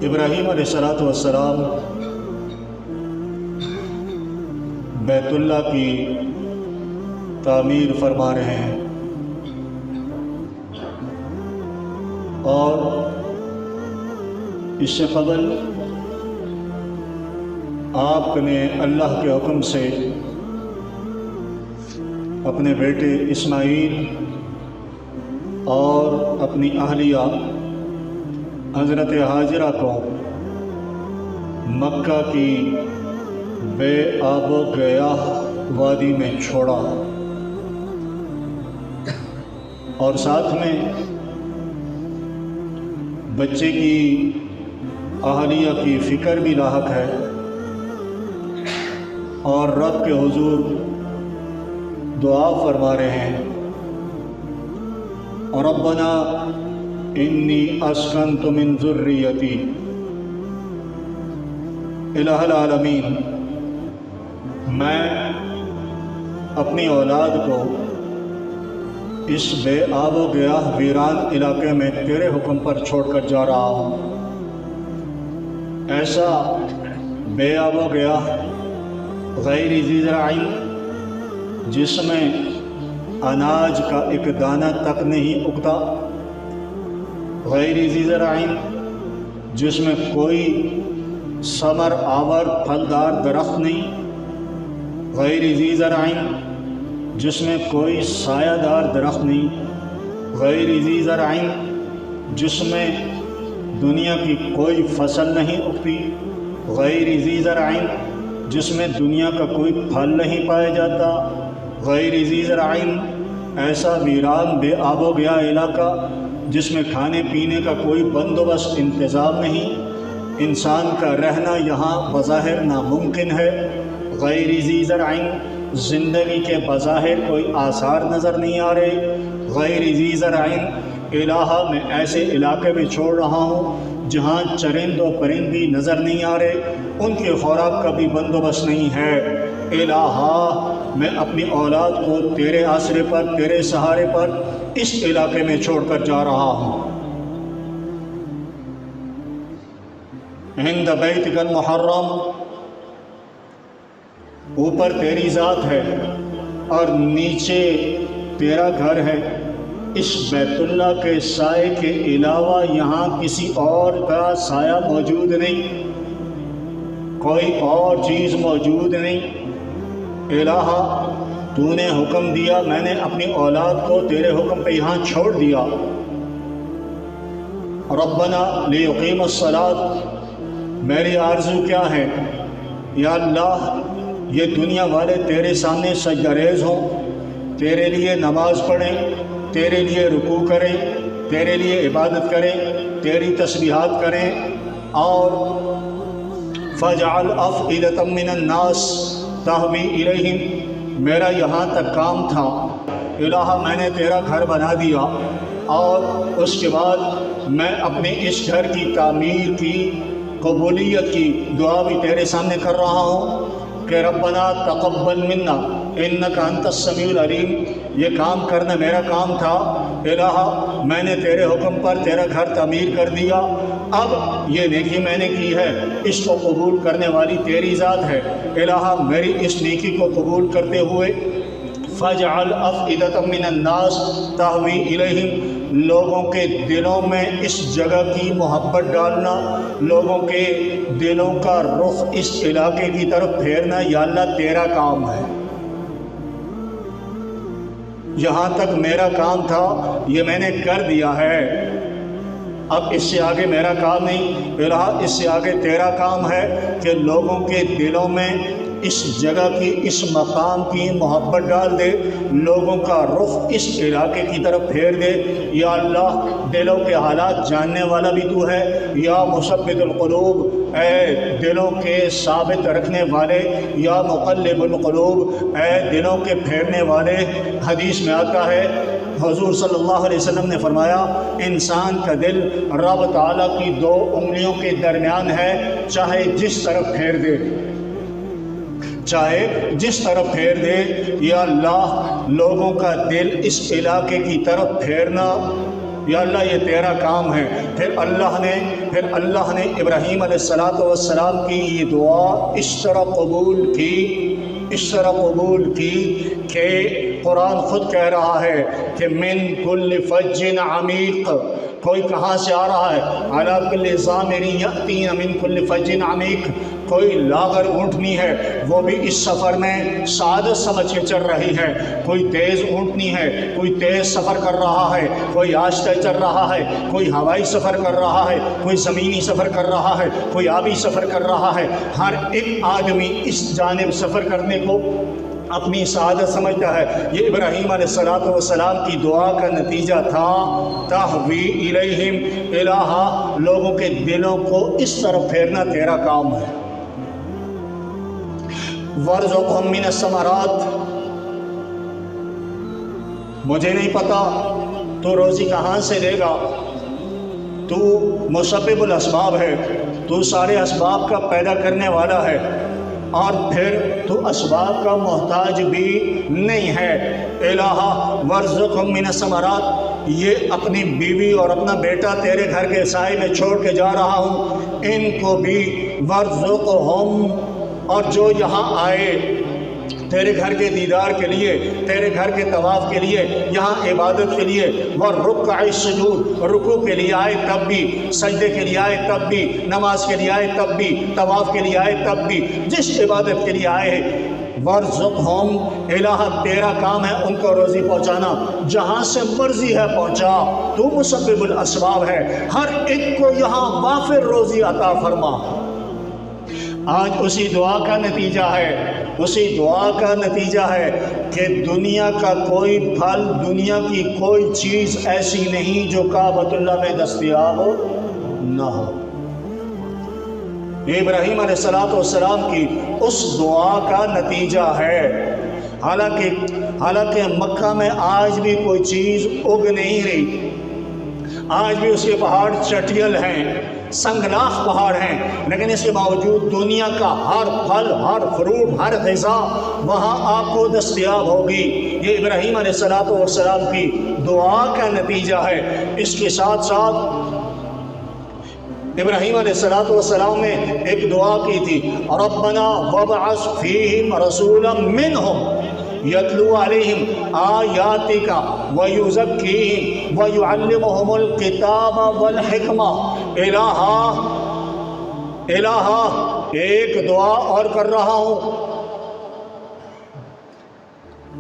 ابراہیم علیہ السلام بیت اللہ کی تعمیر فرما رہے ہیں اور اس سے قبل آپ نے اللہ کے حکم سے اپنے بیٹے اسماعیل اور اپنی اہلیہ حضرت ہاجرہ کو مکہ کی بے آب و گیاہ وادی میں چھوڑا اور ساتھ میں بچے کی اہلیہ کی فکر بھی لاحق ہے اور رب کے حضور دعا فرما رہے ہیں، ربنا انی اسکنت من ذریتی الہ العالمین، میں اپنی اولاد کو اس بے آب و گیاہ ویران علاقے میں تیرے حکم پر چھوڑ کر جا رہا ہوں۔ ایسا بے آب و گیاہ غیر ذی زرع جس میں اناج کا ایک دانہ تک نہیں اگتا، غیر ذی زرع جس میں کوئی ثمر آور پھلدار درخت نہیں، غیر ذی زرع جس میں کوئی سایہ دار درخت نہیں، غیر ذی زرع جس میں دنیا کی کوئی فصل نہیں اگتی، غیر ذی زرع جس میں دنیا کا کوئی پھل نہیں پایا جاتا، غیر ذی زرع ایسا ویران بے آب و گیاہ علاقہ جس میں کھانے پینے کا کوئی بندوبست انتظام نہیں، انسان کا رہنا یہاں بظاہر ناممکن ہے، غیر ذی زرع زندگی کے بظاہر کوئی آثار نظر نہیں آ رہے، غیر ذی زرع الہ میں ایسے علاقے میں چھوڑ رہا ہوں جہاں چرند و پرندی نظر نہیں آ رہے، ان کی خوراک کا بھی بندوبست نہیں ہے۔ الہ میں اپنی اولاد کو تیرے آسرے پر، تیرے سہارے پر اس علاقے میں چھوڑ کر جا رہا ہوں۔ عند بیتک المحرم، اوپر تیری ذات ہے اور نیچے تیرا گھر ہے، اس بیت اللہ کے سائے کے علاوہ یہاں کسی اور کا سایہ موجود نہیں، کوئی اور چیز موجود نہیں۔ الہ تو نے حکم دیا، میں نے اپنی اولاد کو تیرے حکم پہ یہاں چھوڑ دیا۔ ربنا لیقیم الصلاۃ، میری آرزو کیا ہے یا اللہ، یہ دنیا والے تیرے سامنے سجدہ ریز ہوں، تیرے لیے نماز پڑھیں، تیرے لیے رکوع کریں، تیرے لیے عبادت کریں، تیری تسبیحات کریں، اور فَاجْعَلْ أَفْئِدَةً مِّنَ النَّاسِ تَهْوِي إِلَيْهِمْ، میرا یہاں تک کام تھا، الہ میں نے تیرا گھر بنا دیا، اور اس کے بعد میں اپنے اس گھر کی تعمیر کی قبولیت کی دعا بھی تیرے سامنے کر رہا ہوں کہ ربنا تقبل منا انک انت السمیع العلیم، یہ کام کرنا میرا کام تھا، الہ میں نے تیرے حکم پر تیرا گھر تعمیر کر دیا، اب یہ نیکی میں نے کی ہے، اس کو قبول کرنے والی تیری ذات ہے، الہ میری اس نیکی کو قبول کرتے ہوئے فَاجْعَلْ أَفْئِدَةً مِّنَ النَّاسِ تَهْوِي إِلَيْهِمْ، لوگوں کے دلوں میں اس جگہ کی محبت ڈالنا، لوگوں کے دلوں کا رخ اس علاقے کی طرف پھیرنا، یا اللہ تیرا کام ہے، یہاں تک میرا کام تھا، یہ میں نے کر دیا ہے، اب اس سے آگے میرا کام نہیں، الہ اس سے آگے تیرا کام ہے کہ لوگوں کے دلوں میں اس جگہ کی، اس مقام کی محبت ڈال دے، لوگوں کا رخ اس علاقے کی طرف پھیر دے، یا اللہ دلوں کے حالات جاننے والا بھی تو ہے، یا مثبت القلوب، اے دلوں کے ثابت رکھنے والے، یا مقلب القلوب، اے دلوں کے پھیرنے والے۔ حدیث میں آتا ہے، حضور صلی اللہ علیہ وسلم نے فرمایا، انسان کا دل رب تعالیٰ کی دو انگلیوں کے درمیان ہے، چاہے جس طرف پھیر دے، چاہے جس طرف پھیر دے، یا اللہ لوگوں کا دل اس علاقے کی طرف پھیرنا، یا اللہ یہ تیرا کام ہے۔ پھر اللہ نے ابراہیم علیہ السلام کی یہ دعا اس طرح قبول کی کہ قرآن خود کہہ رہا ہے کہ من کل فج عمیق، کوئی کہاں سے آ رہا ہے، علی کل ضامر یأتین من کل فج عمیق، کوئی لاغر اونٹنی ہے وہ بھی اس سفر میں سعادت سمجھ کے چل رہی ہے، کوئی تیز اونٹنی ہے، کوئی تیز سفر کر رہا ہے، کوئی آہستہ چل رہا ہے، کوئی ہوائی سفر کر رہا ہے، کوئی زمینی سفر کر رہا ہے، کوئی آبی سفر کر رہا ہے، ہر ایک آدمی اس جانب سفر کرنے کو اپنی سعادت سمجھتا ہے۔ یہ ابراہیم علیہ السلام کی دعا کا نتیجہ تھا، تہوی الیہم الہا، لوگوں کے دلوں کو اس طرف پھیرنا تیرا کام ہے۔ وارزقہم من الثمرات، مجھے نہیں پتا تو روزی کہاں سے دے گا، تو مسبب الاسباب ہے، تو سارے اسباب کا پیدا کرنے والا ہے، اور پھر تو اسباب کا محتاج بھی نہیں ہے۔ الہ وارزقہم من الثمرات، یہ اپنی بیوی اور اپنا بیٹا تیرے گھر کے سائے میں چھوڑ کے جا رہا ہوں، ان کو بھی وارزقہم، اور جو یہاں آئے تیرے گھر کے دیدار کے لیے، تیرے گھر کے طواف کے لیے، یہاں عبادت کے لیے، والرکع السجود، رکوع کے لیے آئے تب بھی، سجدے کے لیے آئے تب بھی، نماز کے لیے آئے تب بھی، طواف کے لیے آئے تب بھی، جس عبادت کے لیے آئے، وارزقہم الہ، تیرا کام ہے ان کو روزی پہنچانا، جہاں سے مرضی ہے پہنچا، تو مسبب الاسباب ہے، ہر ایک کو یہاں وافر روزی عطا فرما۔ آج اسی دعا کا نتیجہ ہے کہ دنیا کا کوئی پھل، دنیا کی کوئی چیز ایسی نہیں جو کعبۃ اللہ میں دستیاب نہ ہو۔ یہ ابراہیم علیہ السلام کی اس دعا کا نتیجہ ہے۔ حالانکہ مکہ میں آج بھی کوئی چیز اگ نہیں رہی، آج بھی اس کے پہاڑ چٹیل ہیں، سنگلاخ پہاڑ ہیں، لیکن اس کے باوجود دنیا کا ہر پھل، ہر فروٹ، ہر غذا وہاں آپ کو دستیاب ہوگی۔ یہ ابراہیم علیہ السلام کی دعا کا نتیجہ ہے۔ اس کے ساتھ ساتھ ابراہیم علیہ السلام نے ایک دعا کی تھی، ربنا وابعث فیہم رسولا منہم یتلو علیہم آیاتک ویزکیہم ویعلمہم الکتاب والحکمہ۔ الہ، ایک دعا اور کر رہا ہوں،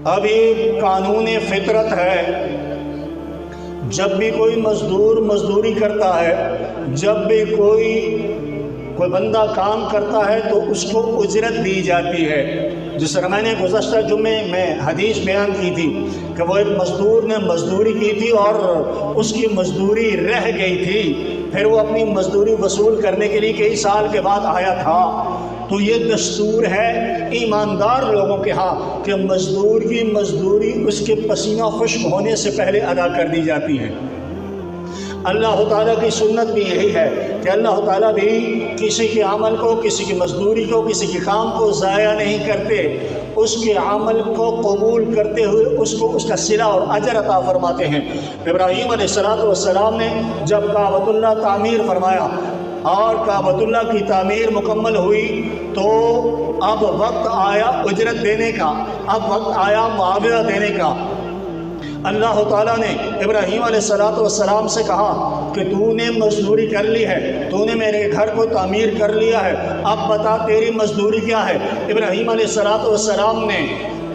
ابھی قانون فطرت ہے، جب بھی کوئی مزدور مزدوری کرتا ہے، جب بھی کوئی بندہ کام کرتا ہے تو اس کو اجرت دی جاتی ہے۔ جس طرح میں نے گزشتہ جمعے میں حدیث بیان کی تھی کہ وہ ایک مزدور نے مزدوری کی تھی اور اس کی مزدوری رہ گئی تھی، پھر وہ اپنی مزدوری وصول کرنے کے لیے کئی سال کے بعد آیا تھا۔ تو یہ دستور ہے ایماندار لوگوں کے ہاں کہ مزدور کی مزدوری اس کے پسینہ خشک ہونے سے پہلے ادا کر دی جاتی ہے۔ اللہ تعالیٰ کی سنت بھی یہی ہے کہ اللہ تعالیٰ بھی کسی کے عمل کو، کسی کی مزدوری کو، کسی کے کام کو ضائع نہیں کرتے، اس کے عمل کو قبول کرتے ہوئے اس کو اس کا صلہ اور اجر عطا فرماتے ہیں۔ ابراہیم علیہ السلام نے جب کعبۃ اللہ تعمیر فرمایا اور کعبۃ اللہ کی تعمیر مکمل ہوئی تو اب وقت آیا اجرت دینے کا، اب وقت آیا معاوضہ دینے کا۔ اللہ تعالیٰ نے ابراہیم علیہ السلام سے کہا کہ تو نے مزدوری کر لی ہے، تو نے میرے گھر کو تعمیر کر لیا ہے، اب بتا تیری مزدوری کیا ہے۔ ابراہیم علیہ السلام نے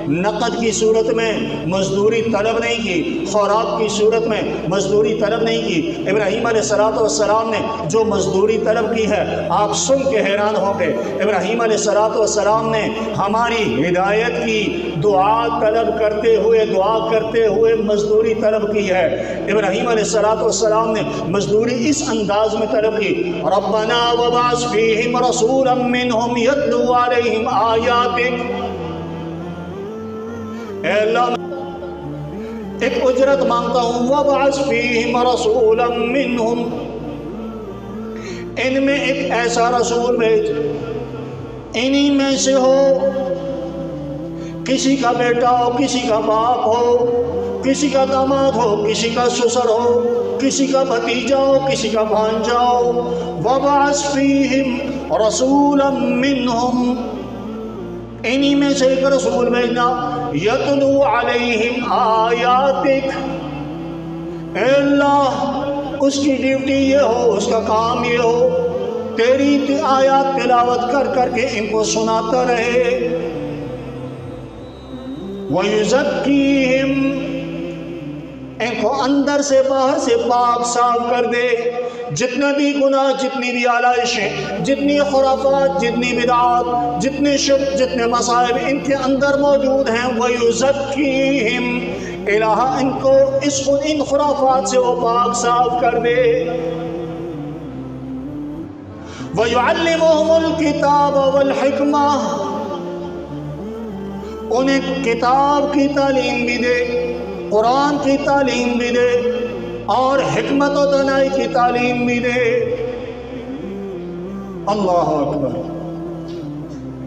نقد کی صورت میں مزدوری طلب نہیں کی، خوراک کی صورت میں مزدوری طلب نہیں کی۔ ابراہیم علیہ السلام نے جو مزدوری طلب کی ہے آپ سن کے حیران ہو گئے۔ ابراہیم علیہ السلام نے ہماری ہدایت کی دعا کرتے ہوئے مزدوری طلب کی ہے۔ ابراہیم علیہ السلام نے مزدوری اس انداز میں طلب کی، ربنا وابعث فیہم رسولا منہم یتلو علیہم آیاتک، اے اللہ ایک اجرت مانگتا ہوں، وابعث فیہم رسولا منہم، ان میں ایک ایسا رسول بھیج، انہی میں سے ہو، کسی کا بیٹا ہو، کسی کا باپ ہو، کسی کا داماد ہو، کسی کا سسر ہو، کسی کا بھتیجا ہو، کسی کا بھانجا ہو، وَبَعَثْ فِيهِمْ رَسُولًا مِّنْهُمْ، انہی میں سے ایک رسول بھیجنا، یتلو علیہم آیاتک، اے اللہ اس کی ڈیوٹی یہ ہو، اس کا کام یہ ہو، تیری آیات تلاوت کر کر کے ان کو سناتا رہے، وَيُزَكِّيهِمْ، ان کو اندر سے باہر سے پاک صاف کر دے، جتنے بھی گناہ، جتنی بھی آلائشیں، جتنی خرافات، جتنی بدعات، جتنے شرک، جتنے مصائب ان کے اندر موجود ہیں، وَيُزَكِّيهِمْ، الہ ان کو ان خرافات سے وہ پاک صاف کر دے، وَيُعَلِّمُهُمُ الْكِتَابَ وَالْحِكْمَةَ، انہیں کتاب کی تعلیم بھی دے، قرآن کی تعلیم بھی دے، اور حکمت و دانائی کی تعلیم بھی دے۔ اللہ اکبر۔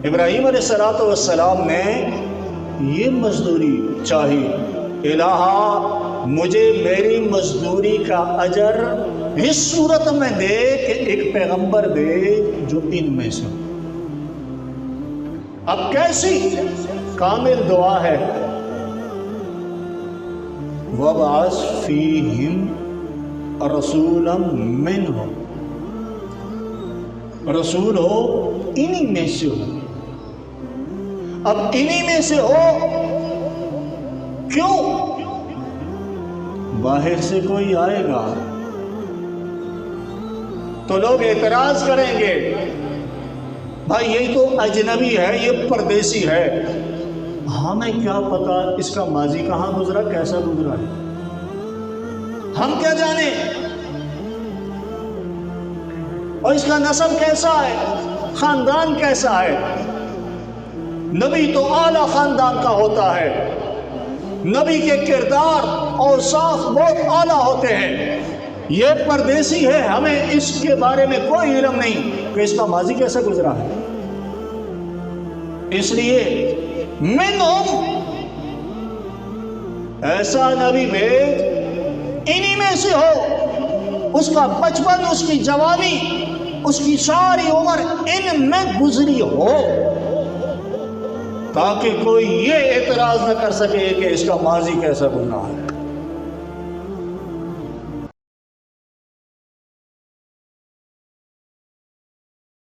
ابراہیم علیہ السلام نے یہ مزدوری چاہی، الہا مجھے میری مزدوری کا اجر اس صورت میں دے کہ ایک پیغمبر دے جو ان میں سے۔ اب کیسی کامل دعا ہے، وَبَعَثْ فِيهِمْ رَسُولًا مِّنْهُمْ، رسول ہو انہی میں سے ہو۔ اب انہی میں سے ہو کیوں؟ باہر سے کوئی آئے گا تو لوگ اعتراض کریں گے، بھائی یہ تو اجنبی ہے، یہ پردیسی ہے، ہمیں کیا پتا اس کا ماضی کہاں گزرا، کیسا گزرا ہے، ہم کیا جانے، اور اس کا نسب کیسا ہے، خاندان کیسا ہے۔ نبی تو اعلیٰ خاندان کا ہوتا ہے، نبی کے کردار اور صاف بہت اعلیٰ ہوتے ہیں، یہ پردیسی ہے، ہمیں اس کے بارے میں کوئی علم نہیں کہ اس کا ماضی کیسا گزرا ہے، اس لیے منہم، ایسا نبی بھیج انہی میں سے ہو، اس کا بچپن، اس کی جوانی، اس کی ساری عمر ان میں گزری ہو، تاکہ کوئی یہ اعتراض نہ کر سکے کہ اس کا ماضی کیسا گزرا ہے۔